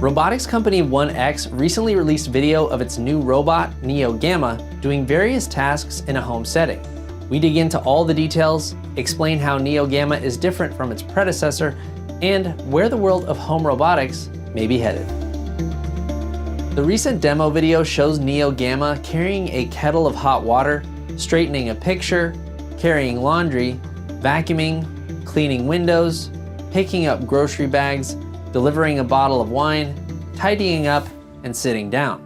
Robotics company 1X recently released video of its new robot, Neo Gamma, doing various tasks in a home setting. We dig into all the details, explain how Neo Gamma is different from its predecessor, and where the world of home robotics may be headed. The recent demo video shows Neo Gamma carrying a kettle of hot water, straightening a picture, carrying laundry, vacuuming, cleaning windows, picking up grocery bags, delivering a bottle of wine, tidying up, and sitting down.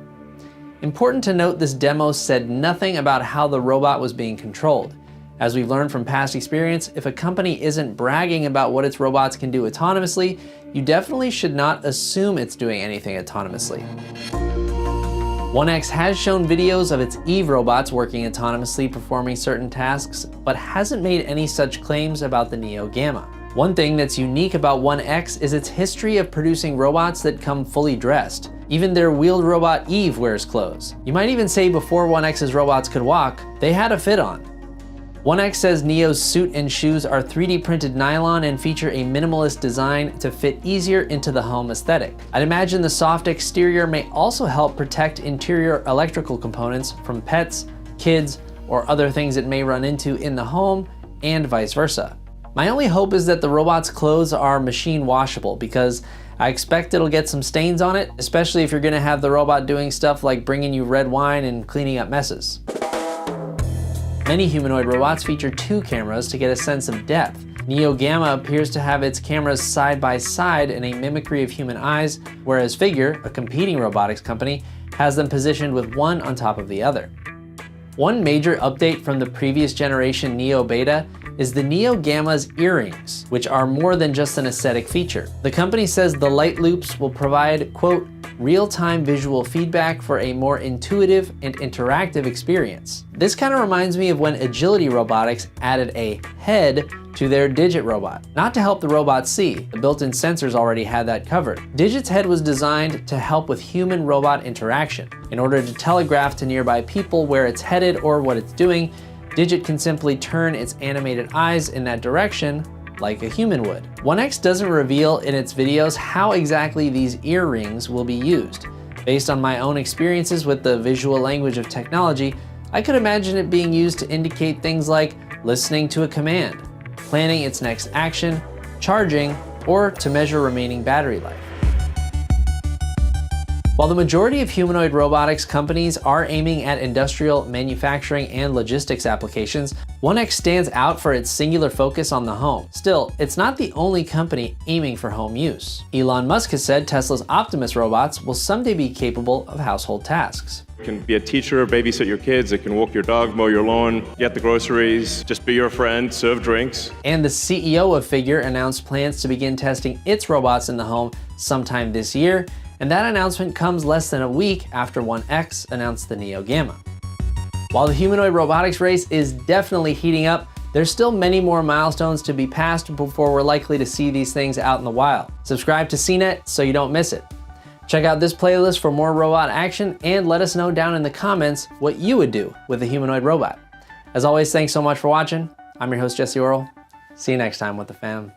Important to note, this demo said nothing about how the robot was being controlled. As we've learned from past experience, if a company isn't bragging about what its robots can do autonomously, you definitely should not assume it's doing anything autonomously. 1X has shown videos of its Eve robots working autonomously performing certain tasks, but hasn't made any such claims about the Neo Gamma. One thing that's unique about 1X is its history of producing robots that come fully dressed. Even their wheeled robot Eve wears clothes. You might even say before 1X's robots could walk, they had a fit on. 1X says Neo's suit and shoes are 3D printed nylon and feature a minimalist design to fit easier into the home aesthetic. I'd imagine the soft exterior may also help protect interior electrical components from pets, kids, or other things it may run into in the home, and vice versa. My only hope is that the robot's clothes are machine washable, because I expect it'll get some stains on it, especially if you're gonna have the robot doing stuff like bringing you red wine and cleaning up messes. Many humanoid robots feature 2 cameras to get a sense of depth. Neo Gamma appears to have its cameras side by side in a mimicry of human eyes, whereas Figure, a competing robotics company, has them positioned with one on top of the other. One major update from the previous generation Neo Beta is the Neo Gamma's earrings, which are more than just an aesthetic feature. The company says the light loops will provide, quote, real-time visual feedback for a more intuitive and interactive experience. This kind of reminds me of when Agility Robotics added a head to their Digit robot. Not to help the robot see, the built-in sensors already had that covered. Digit's head was designed to help with human-robot interaction. In order to telegraph to nearby people where it's headed or what it's doing, Digit can simply turn its animated eyes in that direction like a human would. 1X doesn't reveal in its videos how exactly these earrings will be used. Based on my own experiences with the visual language of technology, I could imagine it being used to indicate things like listening to a command, planning its next action, charging, or to measure remaining battery life. While the majority of humanoid robotics companies are aiming at industrial, manufacturing, and logistics applications, 1X stands out for its singular focus on the home. Still, it's not the only company aiming for home use. Elon Musk has said Tesla's Optimus robots will someday be capable of household tasks. It can be a teacher, babysit your kids, it can walk your dog, mow your lawn, get the groceries, just be your friend, serve drinks. And the CEO of Figure announced plans to begin testing its robots in the home sometime this year, and that announcement comes less than a week after 1X announced the Neo Gamma. While the humanoid robotics race is definitely heating up, there's still many more milestones to be passed before we're likely to see these things out in the wild. Subscribe to CNET so you don't miss it. Check out this playlist for more robot action, and let us know down in the comments what you would do with a humanoid robot. As always, thanks so much for watching. I'm your host, Jesse Orrell. See you next time with the fam.